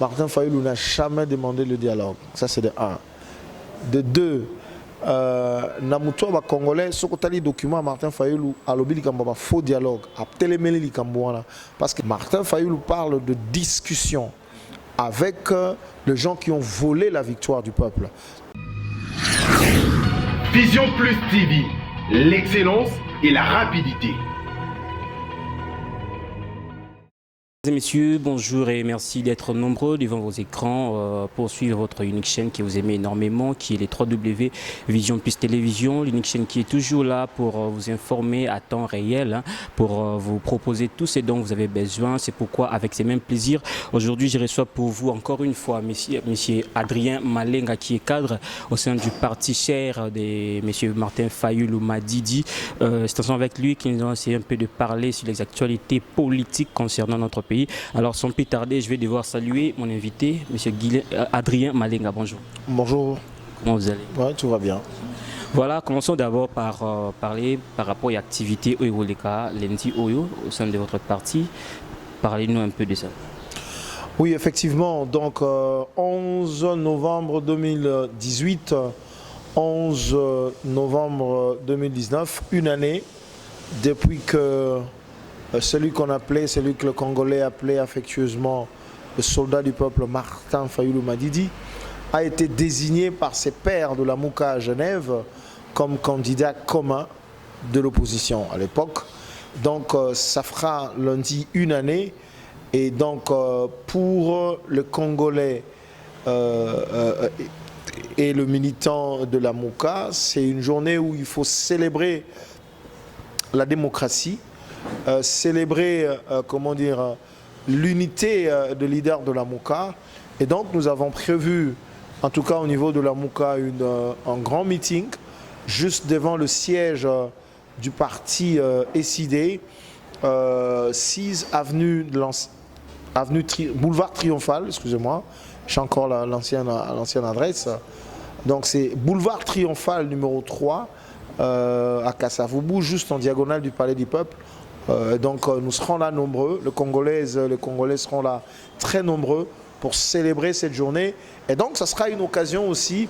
Martin Fayulu n'a jamais demandé le dialogue. Ça, c'est de un. De deux, Namuto ba Congolais, ce que tu as dit document Martin Fayulu a lobby un faux dialogue, a télémélé l'Ikambouana. Parce que Martin Fayulu parle de discussion avec les gens qui ont volé la victoire du peuple. Vision Plus TV, l'excellence et la rapidité. Mesdames et messieurs, bonjour et merci d'être nombreux devant vos écrans pour suivre votre unique chaîne que vous aimez énormément, qui est les 3W Vision Plus Télévision, l'unique chaîne qui est toujours là pour vous informer à temps réel, pour vous proposer tout ce dont vous avez besoin. C'est pourquoi, avec ces mêmes plaisirs, aujourd'hui je reçois pour vous encore une fois monsieur Adrien Malenga, qui est cadre au sein du parti cher de monsieur Martin Fayulu Madidi. C'est ensemble avec lui que nous allons essayer un peu de parler sur les actualités politiques concernant notre pays. Alors sans plus tarder, je vais devoir saluer mon invité, M. Adrien Malenga. Bonjour. Bonjour. Comment vous allez? Oui, tout va bien. Voilà, commençons d'abord par parler par rapport à l'activité Oyoleka, l'ENDI Oyo, au sein de votre parti. Parlez-nous un peu de ça. Oui, effectivement. Donc, 11 novembre 2018, 11 novembre 2019, une année depuis que celui qu'on appelait, celui que le Congolais appelait affectueusement le soldat du peuple Martin Fayulu Madidi, a été désigné par ses pairs de la Mouka à Genève comme candidat commun de l'opposition à l'époque. Donc ça fera lundi une année. Et donc pour le Congolais et le militant de la Mouka, c'est une journée où il faut célébrer la démocratie, célébrer comment dire, l'unité de leaders de la Mouka. Et donc nous avons prévu, en tout cas au niveau de la Mouka, un grand meeting juste devant le siège du parti SID, 6 avenue boulevard Triomphal, excusez-moi, j'ai encore l'ancienne adresse. Donc c'est boulevard Triomphal numéro 3 à Kasavubu, juste en diagonale du Palais du Peuple. Donc nous serons là nombreux, les Congolais seront là très nombreux pour célébrer cette journée. Et donc ça sera une occasion aussi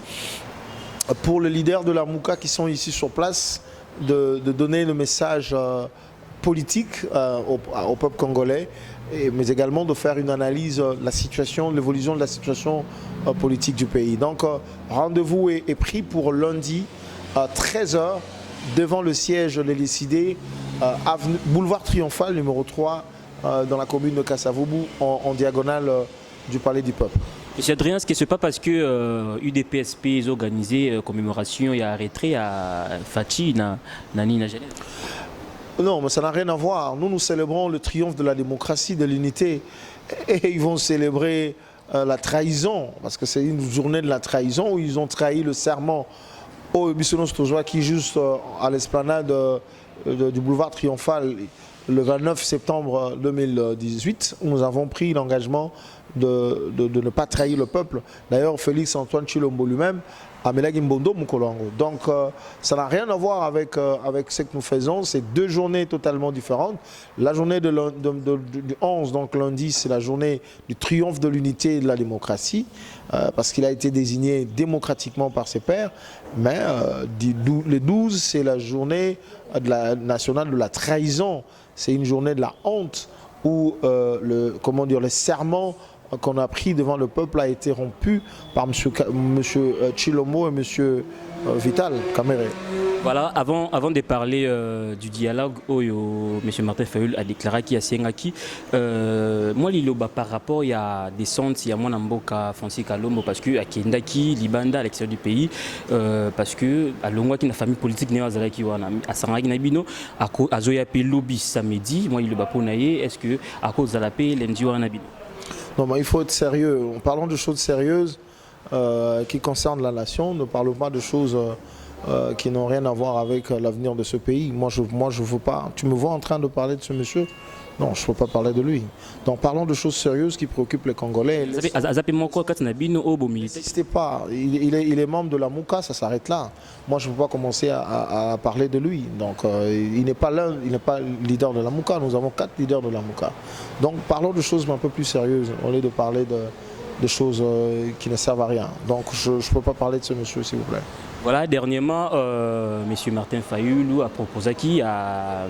pour les leaders de la Mouka qui sont ici sur place de donner le message politique au peuple congolais, mais également de faire une analyse de la situation, l'évolution de la situation politique du pays. Donc rendez-vous est pris pour lundi à 13 h devant le siège de l'ELCD, boulevard Triomphal numéro 3 dans la commune de Kasavubu en diagonale du Palais du Peuple. Monsieur Adrien, ce n'est pas parce que UDPSP a organisé commémoration et arrêté à Fachi, Nani, na Genève? Non, mais ça n'a rien à voir. Nous célébrons le triomphe de la démocratie, de l'unité. Et ils vont célébrer la trahison, parce que c'est une journée de la trahison où ils ont trahi le serment au Bissonos Tojoa qui est juste à l'esplanade du boulevard Triomphal le 29 septembre 2018, où nous avons pris l'engagement de ne pas trahir le peuple. D'ailleurs, Félix Antoine Chilombo lui-même a Melagi Mbondo Mukolongo. Donc ça n'a rien à voir avec ce que nous faisons. C'est deux journées totalement différentes. La journée du 11, donc lundi, c'est la journée du triomphe de l'unité et de la démocratie, parce qu'il a été désigné démocratiquement par ses pairs. Mais le 12, c'est la journée nationale de la trahison. C'est une journée de la honte où le serment qu'on a pris devant le peuple a été rompu par M. Chilombo et M. Vital Kamere. Voilà, avant de parler du dialogue, M. Martin Fayulu a déclaré qu'il y a Sengaki. Moi, Liloba, par rapport, il y a des centres, il y a Mwanamboka, Francis Kalombo, parce que à Kendaki, Libanda, à l'extérieur du pays, parce que à Longwa, qui est une famille politique, à Sarangagi Nabino, à Zoyape Lobby samedi, moi, Liloba Ponaye, est-ce que à cause de la paix, l'Endio Nabino? Non, mais il faut être sérieux. En parlant de choses sérieuses qui concernent la nation, ne parlons pas de choses qui n'ont rien à voir avec l'avenir de ce pays. Moi, je veux pas. Tu me vois en train de parler de ce monsieur? Non, je ne peux pas parler de lui. Donc parlons de choses sérieuses qui préoccupent les Congolais. N'hésitez pas. Il est membre de la Mouka, ça s'arrête là. Moi, je ne peux pas commencer à parler de lui. Donc il n'est pas leader de la Mouka. Nous avons 4 leaders de la Mouka. Donc parlons de choses un peu plus sérieuses au lieu de parler des choses qui ne servent à rien. Donc je ne peux pas parler de ce monsieur, s'il vous plaît. Voilà, dernièrement, M. Martin Fayulu a proposé un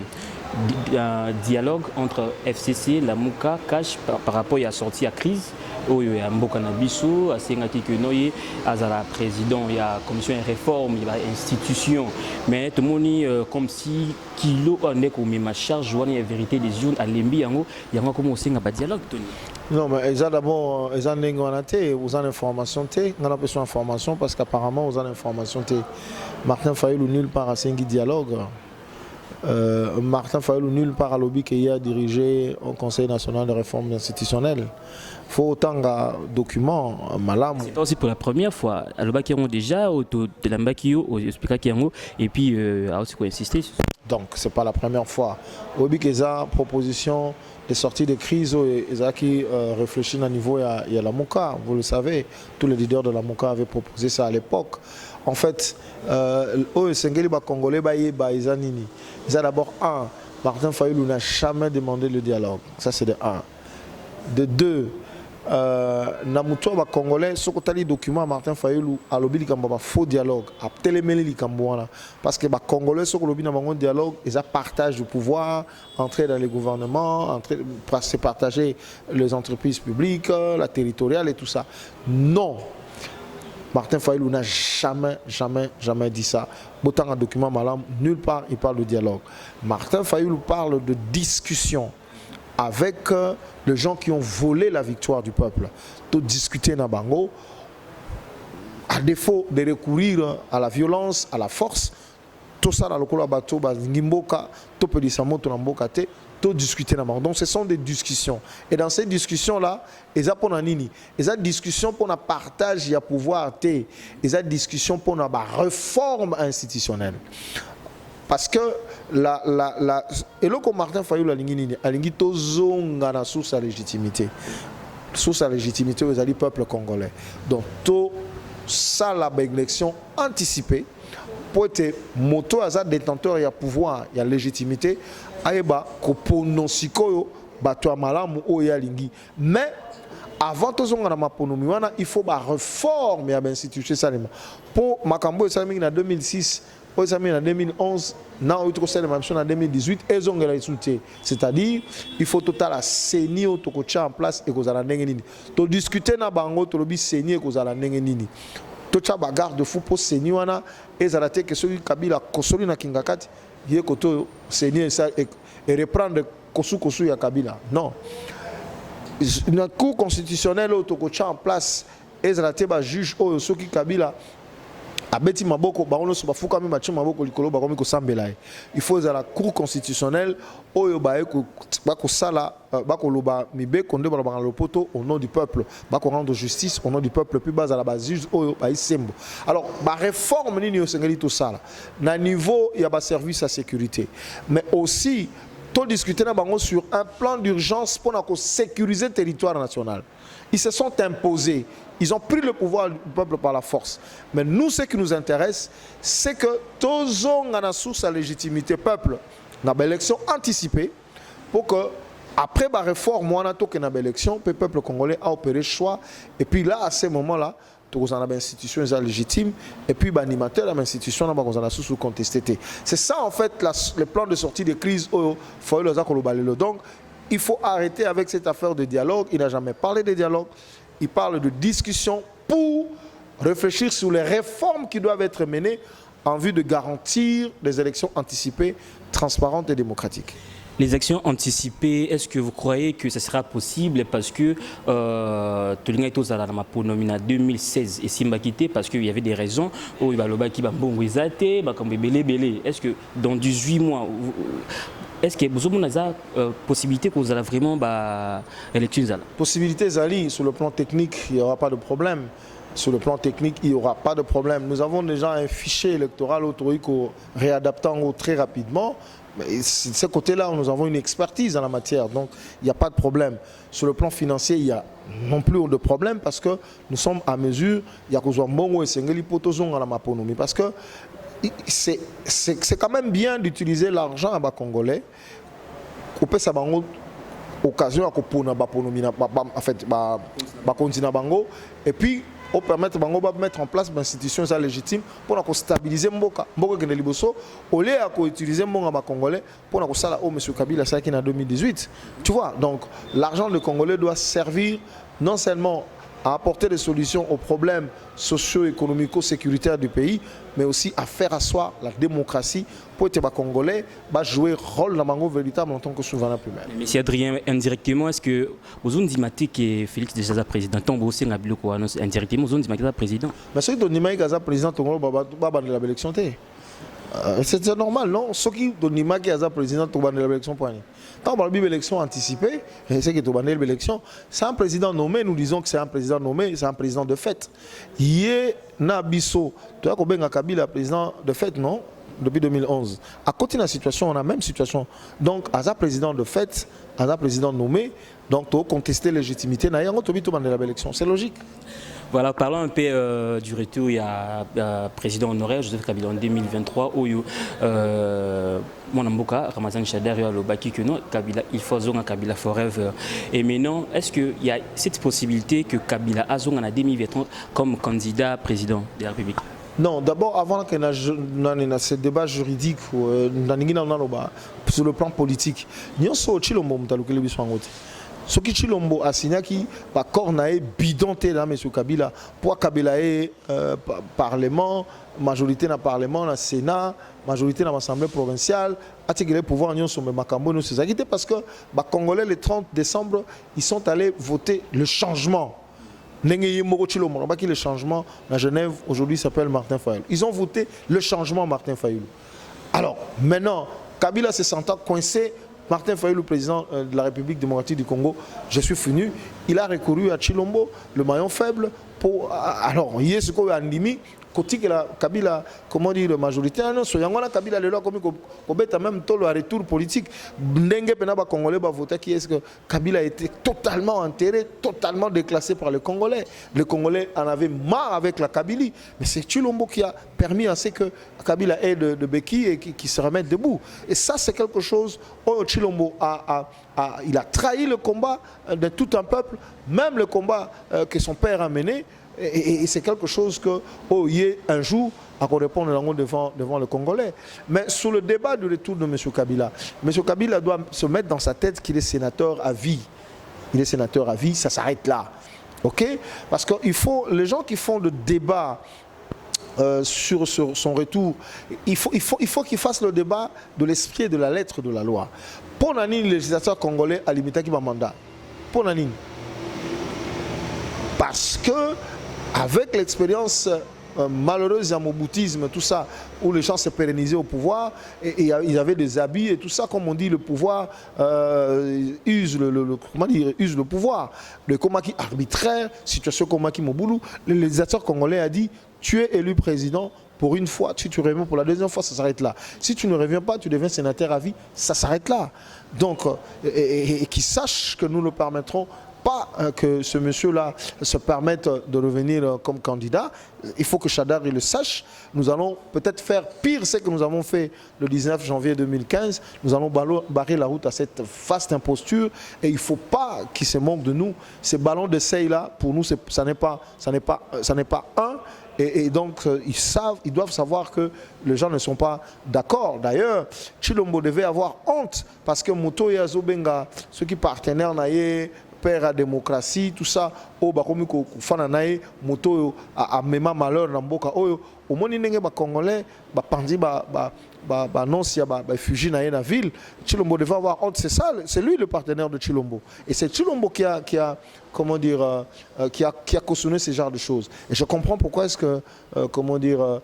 dialogue entre FCC, la Mouka, Cash par rapport à la sortie à crise. Il y a Mboka Nabiso, à Sengati Kenoye, à la président, il y a la commission de réforme, il y a l'institution. Mais tout le monde comme si kilo en est comme ma charge, il y a vérité des jeunes à l'embi, il y a comment aussi un dialogue, Tony. Non, mais ils ont d'abord vous avez l'information, on a besoin d'information parce qu'apparemment vous avez l'information. Martin Fayulu nulle part à Sengi dialogue. Martin Fayulu nulle part à lobby qui a dirigé au Conseil national de réforme institutionnelle. Il faut autant de documents, malam. C'est aussi pour la première fois. À l'obaki déjà, au Telambakio, au Spikakiango, et puis à aussi insister. Donc c'est pas la première fois. Obi Keza proposition de sortie de crise et qui réfléchit à niveau il y a la Mouka, vous le savez, tous les leaders de la Mouka avaient proposé ça à l'époque. En fait, Sengeli ba Congolais ils ont d'abord Martin Fayulu n'a jamais demandé le dialogue. Ça c'est de un. De deux, Namuto ba Congolais ce que les documents Martin Fayulu a lobby li kamba faux dialogue, a télémeli li kambouana parce que ba Congolais ce que lobby na bango dialogue, ils a partage du pouvoir, entrer dans les gouvernements, se partager les entreprises publiques, la territoriale et tout ça. Non. Martin Fayulu n'a jamais dit ça. Autant un document malam, nulle part il parle de dialogue. Martin Fayulu parle de discussion avec les gens qui ont volé la victoire du peuple. De discuter dans Bango, à défaut de recourir à la violence, à la force, tout ça dans le coup bateau, Ngimboka, tout peut dire ça, tout discuter dans Bango. Donc ce sont des discussions. Et dans ces discussions-là, ils ont pour nini, ils ont discussion pour un partage de pouvoir, ils ont discussion pour une réforme institutionnelle. Parce que et là comme Martin Fayulu a lingi tozonga na sous sa légitimité. Sous sa légitimité aux alliés peuple congolais. Donc tout ça la élection anticipée pour être moto à détenteur il y a pouvoir, il y a légitimité aeba ko ponosikoyo bato malamu o ya lingi. Mais avant tozonga na maponomi wana il faut ba réforme ya institution salema. Pour makambo esalemi na 2006 en 2011, en 2018, c'est-à-dire il faut total la CENI en place et que vous allez discuter na bango to lobi CENI et que vous allez to cha bagarre de fou pour CENI wana et ça que celui Kabila kosoli na kingakati yé koto CENI et reprendre kosu ya Kabila. Non. Une cour constitutionnelle to en place et ça ba juge o soki Kabila abeti maboko baono so bafuka mi machi maboko likolo bakomi ko sambela. Il faut à la cour constitutionnelle oyo baeko bako sala bako loba mibe konde ba le poto au nom du peuple bako rendre justice au nom du peuple puis base à la base juge oyo ba isembo. Alors ba réforme nini yo sengeli to sala na niveau il y a ba service à sécurité mais aussi to discuter na bango sur un plan d'urgence pour sécuriser le territoire national. Ils se sont imposés. Ils ont pris le pouvoir du peuple par la force. Mais nous, ce qui nous intéresse, c'est que tous on sous sa légitimité peuple dans l'élection anticipée pour que après la réforme, on a une élection, le peuple congolais a opéré choix. Et puis là, à ce moment-là, nous avons une institution légitime et puis l'animateur de l'institution a sous contesté. C'est ça en fait le plan de sortie de crise. Donc, il faut arrêter avec cette affaire de dialogue. Il n'a jamais parlé de dialogue. Il parle de discussion pour réfléchir sur les réformes qui doivent être menées en vue de garantir des élections anticipées, transparentes et démocratiques. Les actions anticipées, est-ce que vous croyez que ce sera possible parce que Tolinga est en 2016 et Simba quitté parce qu'il y avait des raisons où il va le qui va bon est-ce que dans 18 mois est-ce que vous avez une possibilité que vous allez vraiment élection? Possibilité Zali, sur le plan technique, il n'y aura pas de problème. Sur le plan technique, il n'y aura pas de problème. Nous avons déjà un fichier électoral autorico réadaptant très rapidement. Mais de ce côté-là, nous avons une expertise en la matière, donc il n'y a pas de problème. Sur le plan financier, il n'y a non plus de problème parce que nous sommes à mesure, il y a parce que c'est quand même bien d'utiliser l'argent à Congolais. occasion à kopona ba ponomina en fait ba continent bango et puis on permettre bango ba mettre en place des institutions légitimes pour stabiliser mboka ke liboso au lieu à utiliser mbonga ba congolais pour na ko sala o monsieur Kabila ça qui en 2018 tu vois. Donc l'argent des Congolais doit servir non seulement à apporter des solutions aux problèmes socio-économico-sécuritaires du pays, mais aussi à faire asseoir la démocratie pour que les Congolais jouer un rôle dans le véritable en tant que souverain primaire. Monsieur Adrien, indirectement, est-ce que vous avez dit que Félix déjà président, indirectement, vous avez dit que président? Mais ceux qui ont dit que président, l'élection. C'est normal, non? Ceux qui ont dit que président, l'élection. Quand on a une élection anticipée, c'est que l'élection, c'est un président nommé, nous disons que c'est un président nommé, c'est un président de fait. Yé Nabiso, tu as combien Kabila président de fait, non? Depuis 2011. À côté de la situation, on a la même situation. Donc, à un président de fait, à un président nommé, donc tu as contesté la légitimité, il y a une élection. C'est logique. Voilà, parlons un peu du retour. Il y a président honoraire Joseph Kabila en 2023 où mon amboka Ramazan Chader le baki que non Kabila il faut zonga Kabila forever. Et maintenant, est-ce qu'il y a cette possibilité que Kabila a zonga en 2023 comme candidat président de la République? Non, d'abord avant que nous ce débat juridique sur le plan politique, nous sommes au Chilombo ce qui Chilombo a signé qui par cornae bidonté là monsieur Kabila pour Kabila parlement majorité dans le parlement dans le Sénat majorité dans l'Assemblée provinciale attirer le pouvoir nous sommes makambo nous c'est ça parce que les Congolais le 30 décembre ils sont allés voter le changement. Le changement à Genève aujourd'hui s'appelle Martin Fayulu. Ils ont voté le changement Martin Fayulu. Alors maintenant Kabila se sentant coincé. Martin Fayulu, le président de la République démocratique du Congo, je suis venu, il a recouru à Chilombo, le maillon faible, pour... Alors, il y a ce qu'on a dit, côté que la Kabila, comment dire, la majorité, non, soyons Kabila, le comme qu'on même tout le retour politique, Ndenge Penaba Congolais va voter qui est-ce que Kabila a été totalement enterré, totalement déclassé par les Congolais. Les Congolais en avaient marre avec la Kabylie, mais c'est Chilombo qui a permis à ce que Kabila ait de béquilles et qui se remette debout. Et ça, c'est quelque chose où Chilombo il a trahi le combat de tout un peuple, même le combat que son père a mené. Et c'est quelque chose que, un jour, à répondre devant le Congolais. Mais sur le débat du retour de M. Kabila, M. Kabila doit se mettre dans sa tête qu'il est sénateur à vie. Il est sénateur à vie, ça s'arrête là. OK? Parce que les gens qui font le débat sur son retour, il faut qu'ils fassent le débat de l'esprit et de la lettre de la loi. Pour Nanine, le législateur congolais a limité qui va mandat. Pour Nanine. Parce que, avec l'expérience malheureuse du moboutisme, tout ça, où les gens se pérennisaient au pouvoir, et ils avaient des habits et tout ça, comme on dit, le pouvoir use le pouvoir. Le combat qui arbitraire, situation combat qui Moboulou, le législateur congolais a dit, tu es élu président pour une fois, si tu reviens pour la deuxième fois, ça s'arrête là. Si tu ne reviens pas, tu deviens sénateur à vie, ça s'arrête là. Donc, et qu'ils sachent que nous le permettrons pas que ce monsieur-là se permette de revenir comme candidat. Il faut que Chadar le sache. Nous allons peut-être faire pire ce que nous avons fait le 19 janvier 2015. Nous allons barrer la route à cette vaste imposture et il ne faut pas qu'ils se moquent de nous. Ces ballons d'essai-là, pour nous, ça n'est pas un. Et donc, ils doivent savoir que les gens ne sont pas d'accord. D'ailleurs, Chilombo devait avoir honte parce que Moto et Azobenga, ceux qui partenaires naïe, père à démocratie, tout ça, au bakomi ko fananaye, Moto a même malheur dans Mboka. Au moins, il y a des Congolais, des pandis, des non, s'il y a des fugis dans la ville. Chilombo devait avoir honte, c'est ça, c'est lui le partenaire de Chilombo. Et c'est Chilombo qui a comment dire, qui a cautionné ce genre de choses. Et je comprends pourquoi est-ce que, comment dire,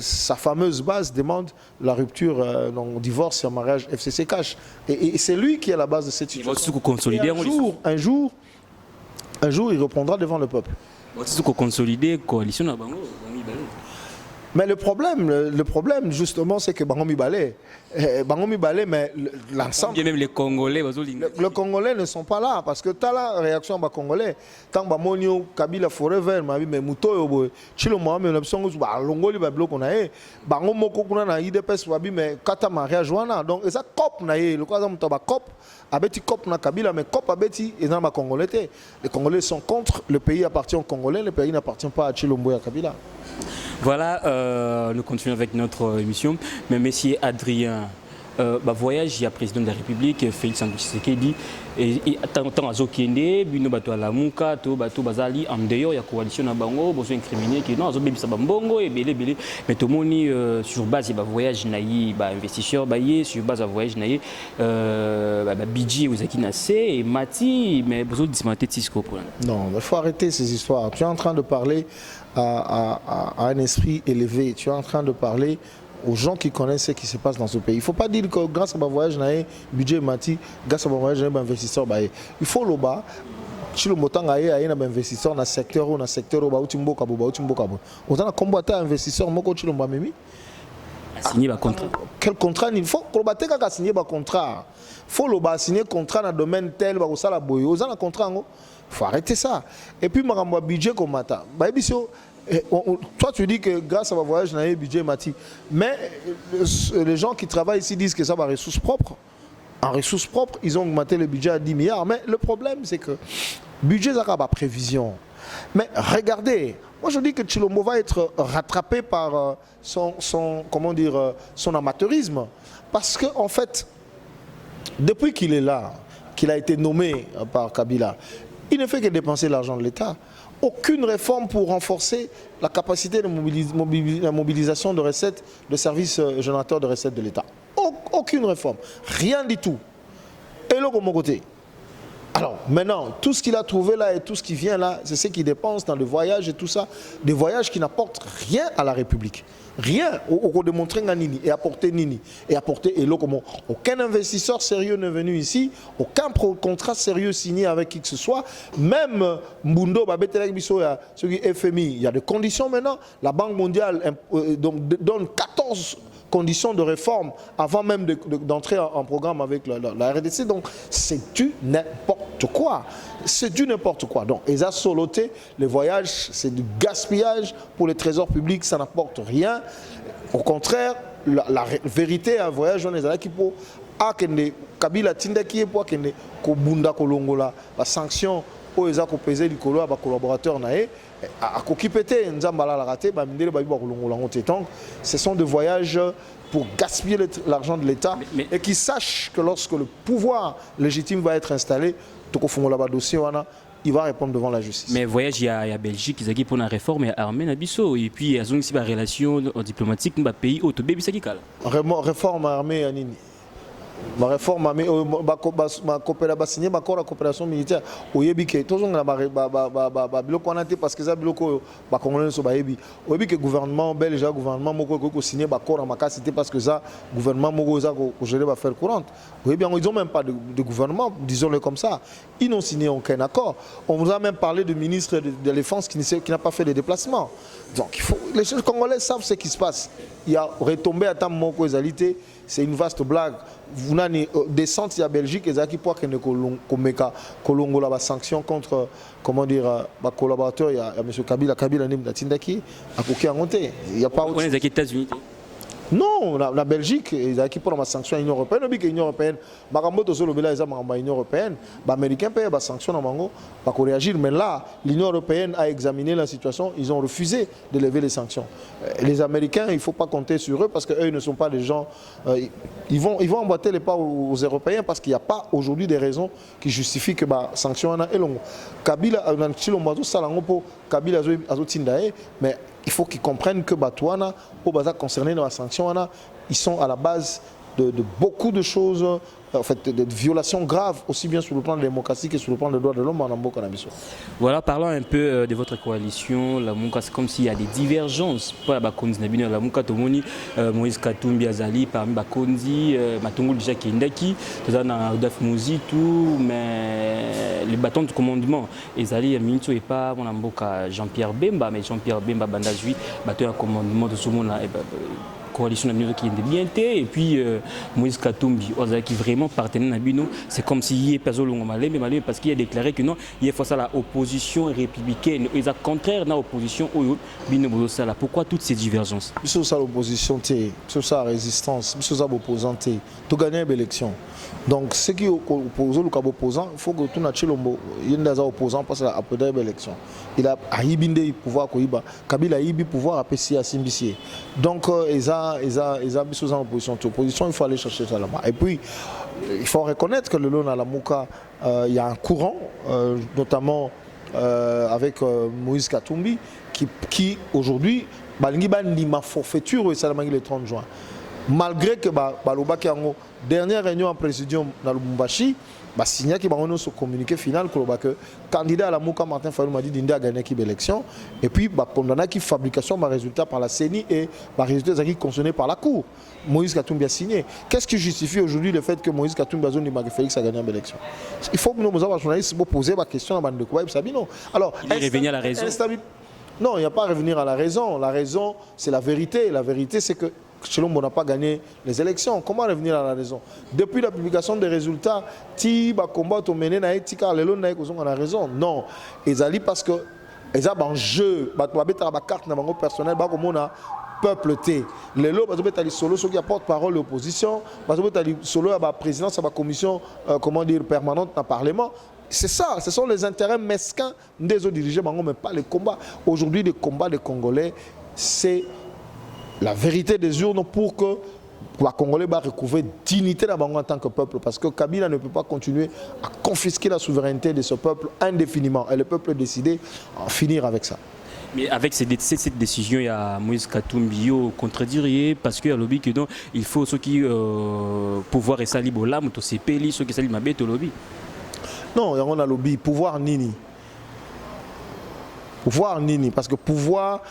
sa fameuse base demande la rupture, donc divorce et mariage FCC cash. Et c'est lui qui est à la base de cette situation. Un jour, il reprendra devant le peuple. Consolider coalition. Mais le problème justement, c'est que Bangomi Balé, mais l'ensemble. Même les Congolais, les Congolais ne sont pas là parce que tu as la réaction des Congolais. Tant que Bamonio, Kabila Forever, mais Mouto, Chilo Mohamed, l'option que Longoli va bloquer, on a Bango Moko na IDPS wabi mais Kata Maria Joana. Donc ça cop na le quoi ça mutaba cop, abeti cop na Kabila mais cop abeti et dans ma Congolais. Les Congolais sont contre. Le pays appartient aux Congolais, le pays n'appartient pas à Chilombo et à Kabila. Voilà, nous continuons avec notre émission. Mais Monsieur Adrien, voyage, il y a président de la République, Félix Antoine Tshisekedi, et tant à Zokende, Bino Bato à la Mouka, Bato Bazali, en dehors, il y a coalition à Bango, besoin incriminé qui non, Zobébi Sabambongo, et belé. Mais tout le monde, sur base, il y a voyage, naï, investisseur, sur base, voyage, naï, Bidji, Ouzaki Nassé, et Mati, mais besoin de dismanter Tisco. Non, il faut arrêter ces histoires. Tu es en train de parler à un esprit élevé, tu es en train de parler aux gens qui connaissent ce qui se passe dans ce pays. Il ne faut pas dire que grâce à mon voyage, budget Mati, grâce à mon voyage, investisseur. Il faut le bas. Si le montant a un investisseur dans le secteur, où on a combattu un investisseur, moi, quand tu l'as mis. Signer un contrat. Quel contrat? Il faut que signer un contrat. Il faut signer un contrat dans le domaine tel, il faut arrêter ça. Et puis, je budget comme Mata. Toi, tu dis que grâce à mon voyage, j'ai un budget Mati. Mais les gens qui travaillent ici disent que ça va ressources propres. En ressources propres, ils ont augmenté le budget à 10 milliards. Mais le problème, c'est que le budget, ça n'a pas prévision. Mais regardez, moi je dis que Tshilombo va être rattrapé par son amateurisme. Parce qu'en fait, depuis qu'il est là, qu'il a été nommé par Kabila, il ne fait que dépenser l'argent de l'État. Aucune réforme pour renforcer la capacité de mobilisation de recettes, de services générateurs de recettes de l'État. Aucune réforme. Rien du tout. Et là, de mon côté. Alors, maintenant, tout ce qu'il a trouvé là et tout ce qui vient là, c'est ce qu'il dépense dans le voyage et tout ça. Des voyages qui n'apportent rien à la République. Rien au démontrer Nini et apporter Nini. Et apporter Elo comme aucun investisseur sérieux n'est venu ici, aucun contrat sérieux signé avec qui que ce soit. Même Mbundo, FMI, il y a des conditions maintenant. La Banque mondiale donne 14 conditions de réforme avant même d'entrer en programme avec la RDC. Donc c'est du n'importe quoi. C'est du n'importe quoi. Donc, ils ont soloté, les voyages, c'est du gaspillage pour les trésors publics, ça n'apporte rien. Au contraire, la vérité, un voyage, on est là qui pour Kabila Tindaki et pour Kobunda Kolongola, la sanction, pour les pesé du collaborateur naé, à Kokipete, Nzambala la raté, ce sont des voyages pour gaspiller l'argent de l'État et qui sachent que lorsque le pouvoir légitime va être installé, il va répondre devant la justice. Mais voyage, il y a Belgique, ils ont pour la réforme armée Nabiso et puis il y a aussi des relations diplomatiques dans le pays au Tobé Bissakikal. Réforme armée à Nini. Ma réforme ma coopération ma coopération militaire au yebike toujours na ba biloko na te parce que ça biloko ba congolais so ba yebi au yebike gouvernement belge gouvernement moko ko signer ba corps en makasité parce que ça gouvernement moko za ko gérer ba faire courante au yebi ils ont même pas de gouvernement, disons-le comme ça, ils n'ont signé aucun accord. On vous a même parlé de ministre de la Défense qui n'a pas fait de déplacement. Donc les Congolais savent ce qui se passe. Il y a retombé à temps moko ezalité. C'est une vaste blague. Vous avez descente il y a Belgique et qui pour qu'il y ait sanction contre comment dire collaborateur il y a M. Kabila Tindaki à Koki. Il n'y a pas autre. On est aux États-Unis. Non, la Belgique, ils ont pour la sanction à l'Union européenne. L'Union européenne, l'Union européenne, les Américains payent des sanctions à Mango, pas réagir. Mais là, l'Union européenne a examiné la situation, ils ont refusé de lever les sanctions. Les Américains, il ne faut pas compter sur eux parce qu'eux ne sont pas des gens. Ils vont emboîter les pas aux Européens parce qu'il n'y a pas aujourd'hui des raisons qui justifient que les sanctions soient longues. Kabila, Kabila, mais il faut qu'ils comprennent que Batouana, au Baza concerné dans la sanction, ils sont à la base de beaucoup de choses en fait, de violations graves, aussi bien sur le plan de la démocratie que sur le plan des droits de l'homme en Mboka na biso. Voilà, parlons un peu de votre coalition. La Mouka, c'est comme s'il y a des divergences. Pas la Konzi Nabino, la Mouka Tomoni, Moïse Katumbi Azali, parmi Bakonzi, Matongo déjà Kendaki, Daf Mouzi, tout, mais les bâtons de commandement, Ezali, Minto et pas mon Mboka Jean-Pierre Bemba, mais Jean-Pierre Bemba Bandazui, bâton un commandement de ce monde-là. Coalition qui est bien et puis Moïse Katumbi qui vraiment partenaire à Bino, c'est comme s'il y a personne mais parce qu'il a déclaré que non, il faut ça la opposition républicaine et c'est contraire à l'opposition Bino Bozosala. Pourquoi toutes ces divergences? Sur ça l'opposition, sur ça la résistance, sur ça l'opposant, tu gagnes l'élection. Donc ceux qui opposent le opposant, il faut que tout naturellement il y ait des opposants parce qu'il a après l'élection. Il a aïbindé pouvoir koiba, Kabila aïbi pouvoir apprécier à Simbissier. Donc ils ont mis sous en opposition. Opposition, il faut aller chercher ça là-bas. Et puis il faut reconnaître que le long à la Mouka, il y a un courant, notamment avec Moïse Katumbi, qui aujourd'hui, il ma forfaiture et ça le 30 juin. Malgré que la dernière réunion en présidium dans le Lubumbashi, signé qu'il y a un communiqué final que le candidat à la Mouka Martin Fayulu m'a dit qu'il a gagné l'élection et puis condamné la fabrication de résultats par la CENI et les résultats qui conditionnés par la Cour. Moïse Katumbi a signé. Qu'est-ce qui justifie aujourd'hui le fait que Moïse Katumbi a dit que Félix a gagné l'élection? Il faut que nous, les journalistes, poser la question à Bande de Kouaïb Sabino. Alors, il est revenu à la raison. Non, il n'y a pas à revenir à la raison. La raison, c'est la vérité. La vérité, c'est que Chilombo n'a pas gagné les élections. Comment revenir à la raison? Depuis la publication des résultats, Tiba combat au mené na etika lelo na ekozonga la raison. Non, ezali parce que ezaba en jeu, ba to betala ba carte na bango personnel ba komona peuple té. Lelo ba to betali solo ceux qui apportent parole l'opposition, ba to betali solo à ba présidence à ba commission comment dire permanente dans parlement. C'est ça, ce sont les intérêts mesquins des autres dirigeants, mais pas les combats. Aujourd'hui, les combats des Congolais, c'est la vérité des urnes pour que les Congolais recouvrir dignité en tant que peuple. Parce que Kabila ne peut pas continuer à confisquer la souveraineté de ce peuple indéfiniment. Et le peuple a décidé d'en finir avec ça. Mais avec cette décision, il y a Moïse Katumbi contredire parce qu'il y a lobby que non, il faut ceux qui pouvoir et sali bola, moto CPLI, ceux qui sali mabé au lobby. Non, il y a un lobby. Pouvoir nini. Pouvoir nini. Parce que pouvoir,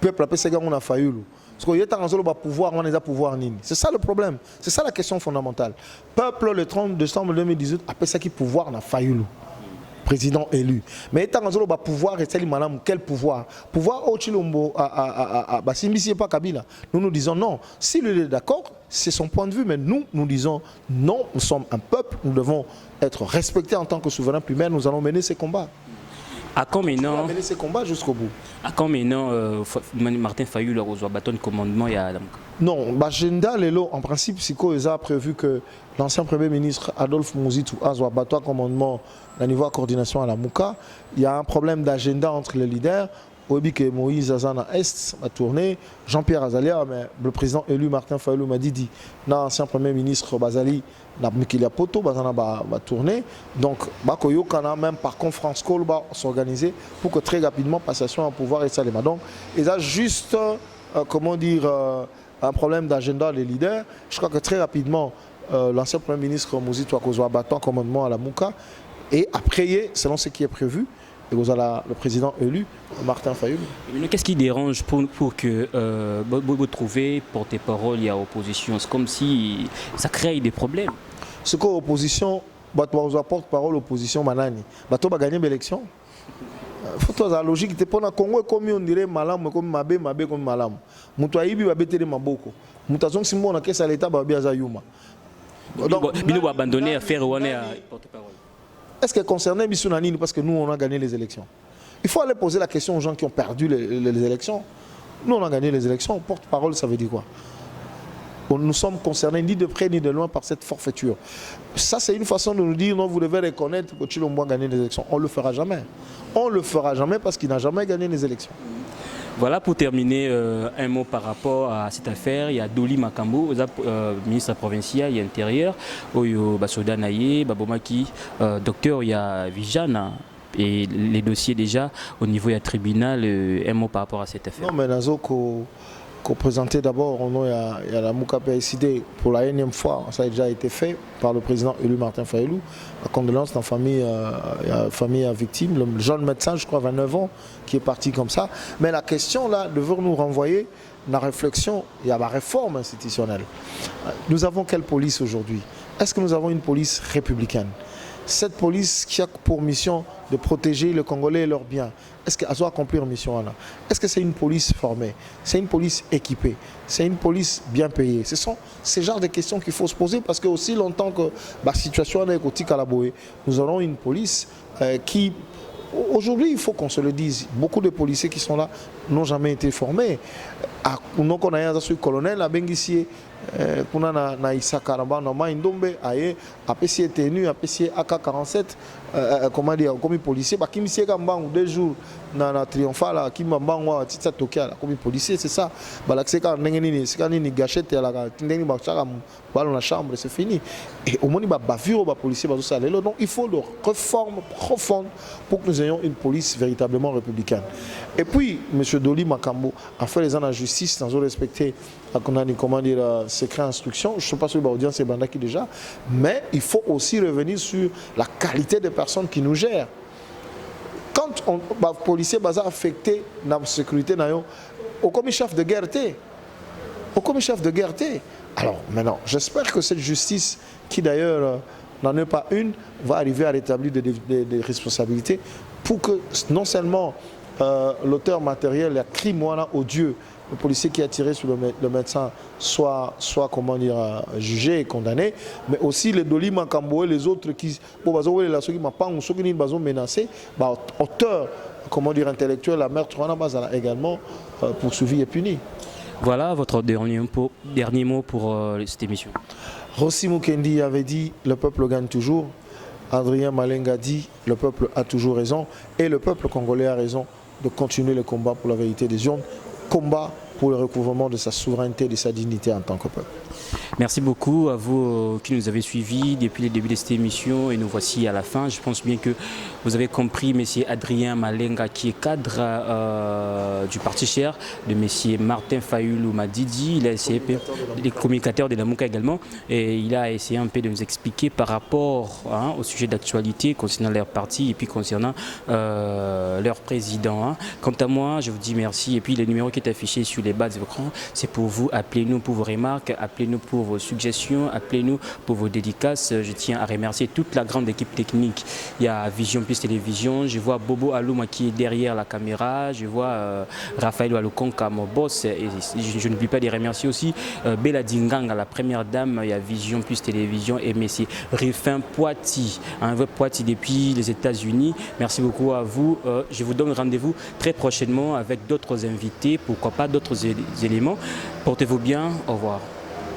peuple appelle ces gars, on a failli. Parce qu'il y a un pouvoir, on a pouvoir nini. C'est ça le problème. C'est ça la question fondamentale. Peuple, le 30 décembre 2018, appelle ça qui pouvoir, on a failli. Président élu. Mais étant dans le pouvoir, quel pouvoir? Pouvoir au Chilombo, Simbici et pas Kabila. Nous disons non. S'il est d'accord, c'est son point de vue. Mais nous disons non, nous sommes un peuple, nous devons être respectés en tant que souverain primaire, nous allons mener ces combats. À quand maintenant mener ces combats jusqu'au bout. À quand maintenant Martin Fayulu a bâton de commandement? Non, l'agenda Lelo, en principe, Siko a prévu que l'ancien Premier ministre Adolphe Mouzitou a un bâton de commandement au niveau de coordination à la Mouka. Il y a un problème d'agenda entre les leaders. Au que Moïse Azana Est a tourné, Jean-Pierre Azalia, mais le président élu Martin Fayulu m'a dit, l'ancien Premier ministre Bazali n'a mis a poto, Bazana va tourner. Donc, Bakoyo Kana même par conférence call va s'organiser pour que très rapidement passation à pouvoir et Salema. Donc, il a juste, comment dire, un problème d'agenda des leaders. Je crois que très rapidement, l'ancien Premier ministre Mouzito a battu commandement à la Mouka et après, selon ce qui est prévu, et vous avez le président élu, Martin Fayulu. Qu'est-ce qui dérange pour que vous trouvez porte-parole et opposition? C'est comme si ça crée des problèmes. Ce que l'opposition, vous porte-parole l'opposition, Manani, vous va gagner l'élection. Il faut la logique. Pour le Congo, comme on dirait malam, comme mabé comme malam. Moutouaïbi va bêter les maboko. Moutazon Simon a qu'est-ce à l'état va bien Zayuma. Donc, Bino va abandonner à faire ou à porte-parole. Est-ce que concerné Bissounanini parce que nous on a gagné les élections? Il faut aller poser la question aux gens qui ont perdu les élections. Nous on a gagné les élections, porte-parole ça veut dire quoi? Nous sommes concernés ni de près ni de loin par cette forfaiture. Ça c'est une façon de nous dire non, vous devez reconnaître que Chilombo a gagné les élections. On ne le fera jamais. On ne le fera jamais parce qu'il n'a jamais gagné les élections. Voilà, pour terminer, un mot par rapport à cette affaire. Il y a Doli Makambo, ministre provincial et intérieur, Oyo Basoda Naye, Babomaki, docteur, il y a Vijana. Et les dossiers déjà, au niveau du tribunal, un mot par rapport à cette affaire. Non, mais Nazoko, co-présenté d'abord au nom de la Mouka PSID pour la énième fois. Ça a déjà été fait par le président élu Martin Fayoulou. La condoléance dans la famille victime, le jeune médecin, je crois, 29 ans, qui est parti comme ça. Mais la question là devrait nous renvoyer la réflexion, il y a la réforme institutionnelle. Nous avons quelle police aujourd'hui? Est-ce que nous avons une police républicaine? Cette police qui a pour mission de protéger les Congolais et leurs biens, est-ce qu'elle doit accomplir une mission là? Est-ce que c'est une police formée? C'est une police équipée? C'est une police bien payée? Ce sont ces genres de questions qu'il faut se poser parce que aussi longtemps que la situation est côté Calaboé, nous aurons une police qui... Aujourd'hui, il faut qu'on se le dise, beaucoup de policiers qui sont là n'ont jamais été formés. Nous connaissons un colonel à Benguissier, na Issa Karamba, na Indombe, aye, APC tenu, APC AK-47, comment dire, comme policier, bah, qui m'y sied gambang 2 jours na triomphal, qui m'ambang wa tita tokia, comme policier, c'est ça. Bah, là, c'est quand n'engeni, c'est quand ni gâchette, la n'engeni bachara, dans la chambre, c'est fini. Et au moins, il va bavure, bah, policier, bah, tout ça. Donc, il faut une réforme profonde pour que nous ayons une police véritablement républicaine. Et puis, M. Doli Makambo a fait les ans en justice, dans respecter comment dire, secret instruction. Je ne sais pas si l'audience est bandaki déjà, mais il faut aussi revenir sur la qualité des personnes qui nous gèrent. Quand les policiers sont affectés dans la sécurité, au commis chef de guerre, alors maintenant, j'espère que cette justice, qui d'ailleurs n'en est pas une, va arriver à rétablir des responsabilités pour que non seulement l'auteur matériel, le crime odieux, le policier qui a tiré sur le médecin soit comment dire, jugé et condamné, mais aussi les Doli Makambo et les autres qui menacés, auteurs, comment dire, intellectuels, la meurtre également poursuivi et puni. Voilà votre dernier mot pour cette émission. Rossi Mukendi avait dit « Le peuple gagne toujours ». Adrien Malenga dit « Le peuple a toujours raison » et le peuple congolais a raison de continuer le combat pour la vérité des urnes, combat pour le recouvrement de sa souveraineté et de sa dignité en tant que peuple. Merci beaucoup à vous qui nous avez suivis depuis le début de cette émission et nous voici à la fin. Je pense bien que vous avez compris M. Adrien Malenga qui est cadre du Parti Cher, de M. Martin Fayoulou Madidi, il a essayé, les communicateurs de la Mouka également, et il a essayé un peu de nous expliquer par rapport au sujet d'actualité concernant leur parti et puis concernant leur président. Quant à moi, je vous dis merci et puis le numéro qui est affiché sur les bas de l'écran, c'est pour vous. Appelez-nous pour vos remarques, appelez-nous pour vos suggestions, appelez-nous pour vos dédicaces. Je tiens à remercier toute la grande équipe technique. Il y a Vision Plus Télévision, je vois Bobo Alouma qui est derrière la caméra, je vois Raphaël Walukonka, mon boss, et je n'oublie pas de remercier aussi Bella Dinganga, la première dame. Il y a Vision Plus Télévision et M. Rifin Poiti, un vrai Poiti depuis les États-Unis. Merci beaucoup à vous. Je vous donne rendez-vous très prochainement avec d'autres invités, pourquoi pas d'autres éléments. Portez-vous bien, au revoir.